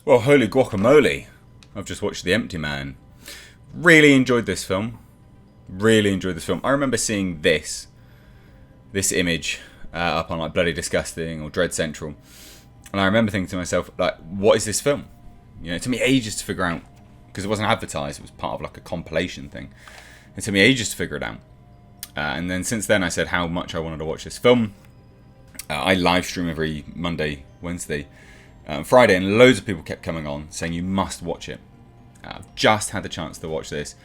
Well, holy guacamole. I've just watched The Empty Man. Really enjoyed this film. Really enjoyed this film. I remember seeing this image up on like Bloody Disgusting or Dread Central. And I remember thinking to myself, like, what is this film? You know, it took me ages to figure out, because it wasn't advertised, it was part of like a compilation thing. It took me ages to figure it out. And then since then I said how much I wanted to watch this film. I live stream every Monday, Wednesday, Friday, and loads of people kept coming on saying you must watch it. I've just had the chance to watch this,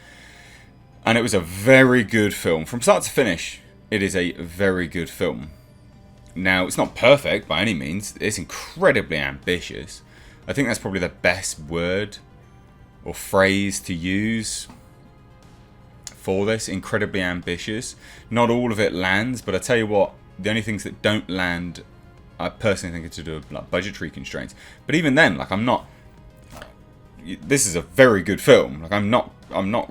and it was a very good film. From start to finish, it is a very good film. Now, it's not perfect by any means. It's incredibly ambitious. I think that's probably the best word or phrase to use for this. Incredibly ambitious. Not all of it lands, but I tell you what, the only things that don't land, I personally think it's to do with like budgetary constraints. But even then, like, I'm not. This is a very good film. Like, I'm not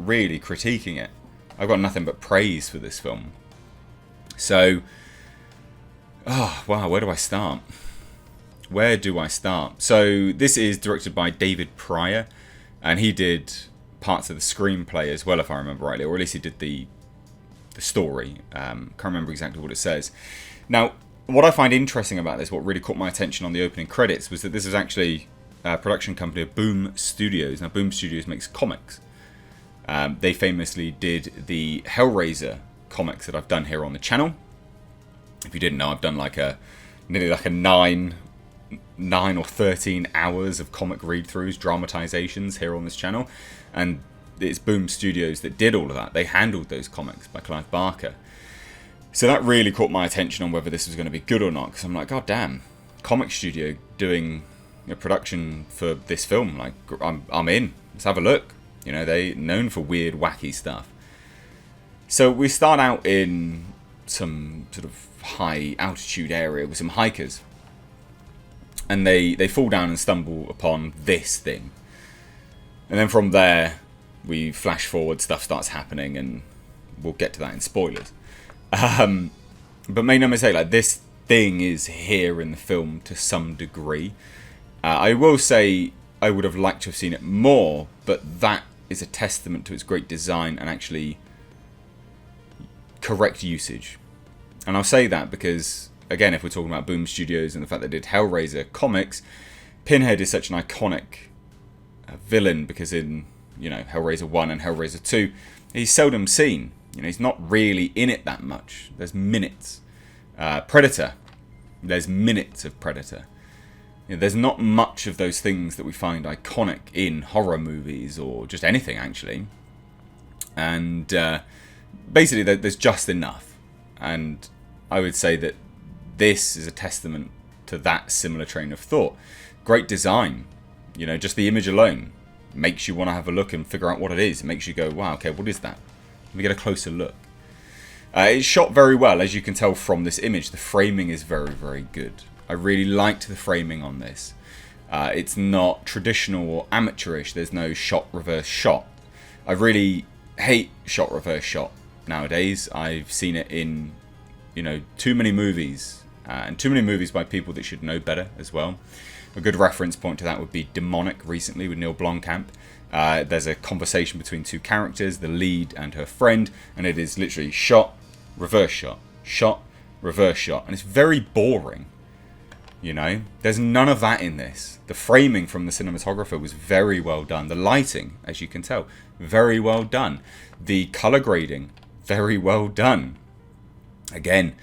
really critiquing it. I've got nothing but praise for this film. So, oh wow, where do I start? Where do I start? So this is directed by David Pryor, and he did parts of the screenplay as well, if I remember rightly, or at least he did the story. Can't remember exactly what it says. Now, what I find interesting about this, what really caught my attention on the opening credits, was that this is actually a production company of Boom Studios. Now, Boom Studios makes comics. They famously did the Hellraiser comics that I've done here on the channel. If you didn't know, I've done like nearly like a 9 or 13 hours of comic read-throughs, dramatizations here on this channel, and it's Boom Studios that did all of that. They handled those comics by Clive Barker. So that really caught my attention on whether this was going to be good or not, because I'm like, god damn, comic studio doing a production for this film. Like, I'm in. Let's have a look. You know, they're known for weird, wacky stuff. So we start out in some sort of high altitude area with some hikers, and they fall down and stumble upon this thing, and then from there we flash forward, stuff starts happening, and we'll get to that in spoilers. But make no mistake, like, this thing is here in the film to some degree. I will say I would have liked to have seen it more, but that is a testament to its great design and actually correct usage. And I'll say that because, again, if we're talking about Boom Studios and the fact they did Hellraiser comics, Pinhead is such an iconic villain, because in, you know, Hellraiser 1 and Hellraiser 2, he's seldom seen. You know, he's not really in it that much. There's minutes. Predator, there's minutes of Predator. You know, there's not much of those things that we find iconic in horror movies or just anything, actually. And basically, there's just enough. And I would say that this is a testament to that similar train of thought. Great design. You know, just the image alone makes you want to have a look and figure out what it is. It makes you go, wow, okay, what is that? Let me get a closer look. It's shot very well, as you can tell from this image. The framing is very, very good. I really liked the framing on this. It's not traditional or amateurish. There's no shot, reverse shot. I really hate shot, reverse shot nowadays. I've seen it in, you know, too many movies. And too many movies by people that should know better as well. A good reference point to that would be Demonic recently with Neil Blomkamp. There's a conversation between two characters, the lead and her friend, and it is literally shot, reverse shot, reverse shot, and it's very boring. You know, there's none of that in this. The framing from the cinematographer was very well done. The lighting, as you can tell, very well done. The color grading, very well done. Again,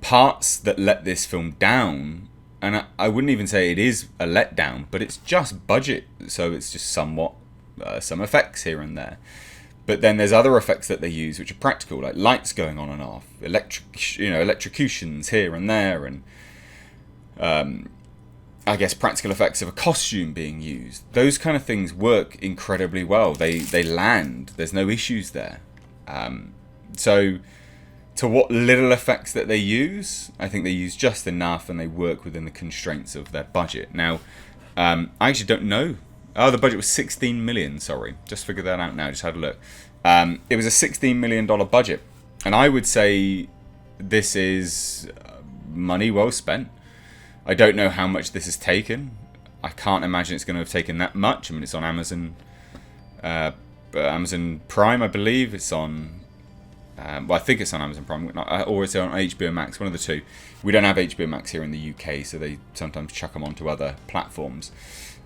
parts that let this film down, and I wouldn't even say it is a letdown, but it's just budget, so it's just somewhat some effects here and there. But then there's other effects that they use which are practical, like lights going on and off, electrocutions here and there, and I guess practical effects of a costume being used. Those kind of things work incredibly well. They land. There's no issues there. So to what little effects that they use, I think they use just enough, and they work within the constraints of their budget. Now, I actually don't know. Oh, the budget was 16 million, sorry. Just figured that out now, just had a look. It was a $16 million budget. And I would say this is money well spent. I don't know how much this has taken. I can't imagine it's going to have taken that much. I mean, it's on Amazon, Amazon Prime, I believe. It's on, well, I think it's on Amazon Prime, or it's on HBO Max, one of the two. We don't have HBO Max here in the UK, so they sometimes chuck them onto other platforms.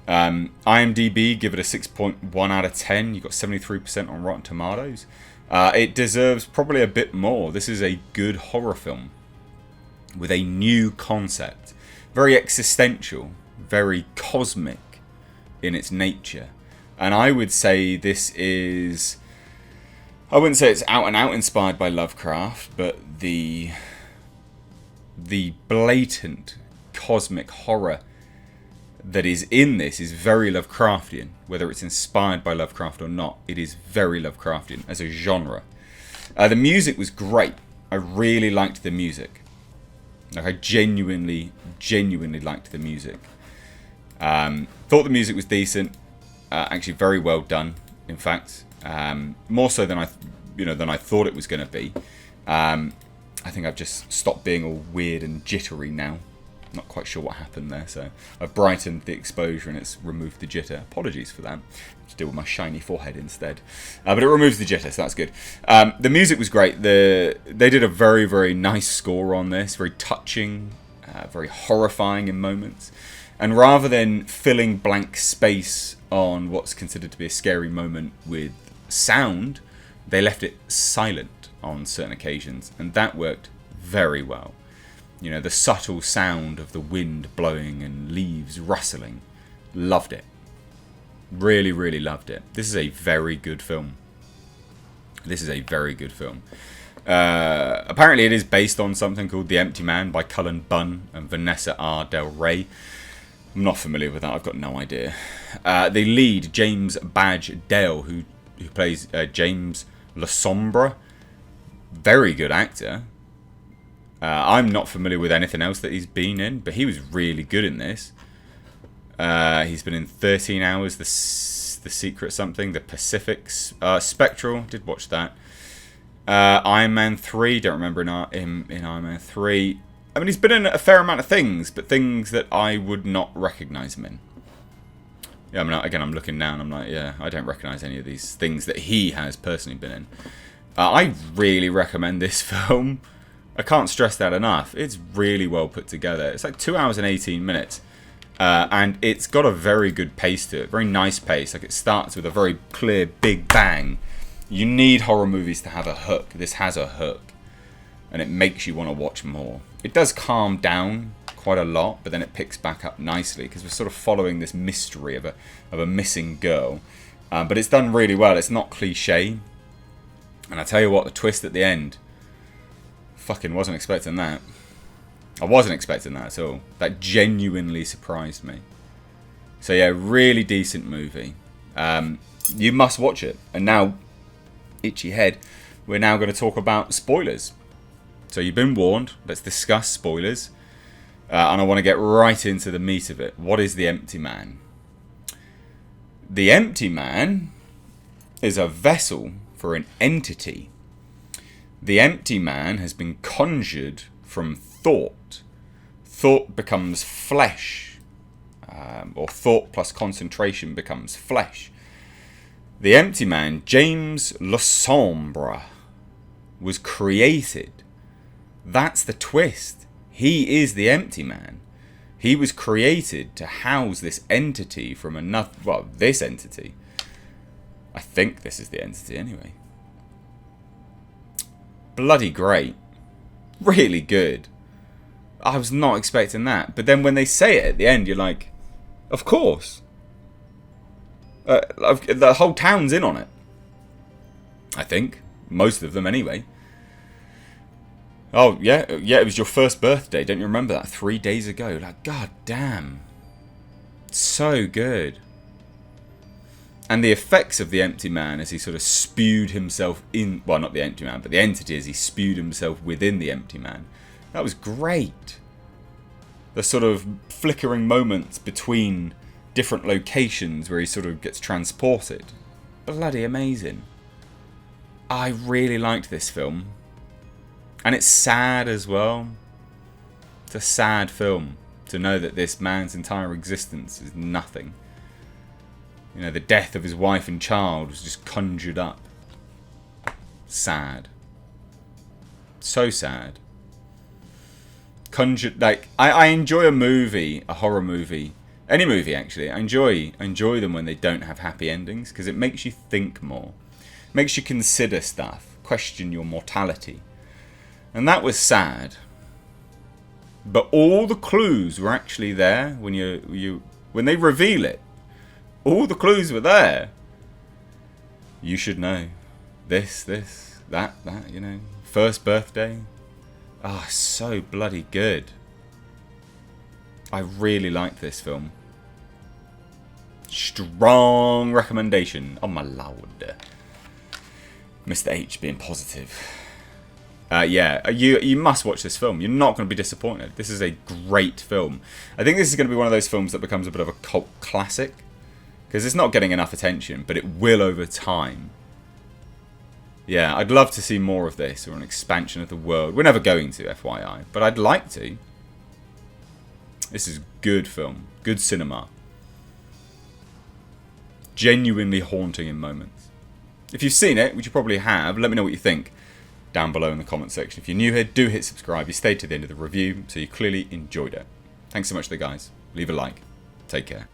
IMDb, give it a 6.1 out of 10. You've got 73% on Rotten Tomatoes. It deserves probably a bit more. This is a good horror film with a new concept. Very existential, very cosmic in its nature. And I would say this is... I wouldn't say it's out and out inspired by Lovecraft, but the blatant cosmic horror that is in this is very Lovecraftian. Whether it's inspired by Lovecraft or not, it is very Lovecraftian as a genre. The music was great. I really liked the music. Like, I genuinely liked the music. Thought the music was decent. Actually, very well done. In fact, more so than I thought it was going to be. I think I've just stopped being all weird and jittery now. Not quite sure what happened there, so I've brightened the exposure and it's removed the jitter. Apologies for that. Just deal with my shiny forehead instead. But it removes the jitter, so that's good. The music was great. They did a very, very nice score on this. Very touching, very horrifying in moments. And rather than filling blank space on what's considered to be a scary moment with sound, they left it silent on certain occasions. And that worked very well. You know, the subtle sound of the wind blowing and leaves rustling. Loved it. Really, really loved it. This is a very good film. Apparently it is based on something called The Empty Man by Cullen Bunn and Vanessa R. Del Rey. I'm not familiar with that. I've got no idea. The lead, James Badge Dale, who plays James Lasombra. Very good actor. I'm not familiar with anything else that he's been in, but he was really good in this. He's been in 13 Hours, The Secret Something, The Pacific, Spectral, did watch that. Iron Man 3, don't remember him in Iron Man 3. I mean, he's been in a fair amount of things, but things that I would not recognise him in. Yeah, I mean, again, I'm looking now and I'm like, yeah, I don't recognise any of these things that he has personally been in. I really recommend this film. I can't stress that enough. It's really well put together. It's like 2 hours and 18 minutes. And it's got a very good pace to it. Very nice pace. Like, it starts with a very clear big bang. You need horror movies to have a hook. This has a hook. And it makes you want to watch more. It does calm down quite a lot, but then it picks back up nicely because we're sort of following this mystery of a missing girl. But it's done really well. It's not cliche. And I tell you what, the twist at the end... Fucking wasn't expecting that. I wasn't expecting that at all. That genuinely surprised me. So yeah, really decent movie. You must watch it. And now, itchy head, we're now going to talk about spoilers. So you've been warned. Let's discuss spoilers. And I want to get right into the meat of it. What is the Empty Man? The Empty Man is a vessel for an entity. The Empty Man has been conjured from thought. Thought becomes flesh. Or thought plus concentration becomes flesh. The Empty Man, James Lasombra, was created. That's the twist. He is the Empty Man. He was created to house this entity from another... Well, this entity. I think this is the entity anyway. Bloody great. Really good. I was not expecting that. But then when they say it at the end, you're like, of course. The whole town's in on it. I think. Most of them anyway. Oh, yeah, it was your first birthday. Don't you remember that? 3 days ago. Like, god damn. So good. And the effects of the Empty Man as he sort of spewed himself in... Well, not the Empty Man, but the entity as he spewed himself within the Empty Man. That was great. The sort of flickering moments between different locations where he sort of gets transported. Bloody amazing. I really liked this film. And it's sad as well. It's a sad film. to know that this man's entire existence is nothing. You know, the death of his wife and child was just conjured up. Sad. So sad. Conjured, like, I enjoy a movie, a horror movie, any movie actually. I enjoy them when they don't have happy endings, because it makes you think more. It makes you consider stuff, question your mortality. And that was sad. But all the clues were actually there when when they reveal it. All the clues were there. You should know. This, that, you know. First birthday. Ah, so bloody good. I really like this film. Strong recommendation. Oh my lord. Mr. H being positive. Yeah, you must watch this film. You're not going to be disappointed. This is a great film. I think this is going to be one of those films that becomes a bit of a cult classic. Because it's not getting enough attention, but it will over time. Yeah, I'd love to see more of this, or an expansion of the world. We're never going to, FYI, but I'd like to. This is good film, good cinema. Genuinely haunting in moments. If you've seen it, which you probably have, let me know what you think down below in the comment section. If you're new here, do hit subscribe. You stayed to the end of the review, so you clearly enjoyed it. Thanks so much to the guys. Leave a like. Take care.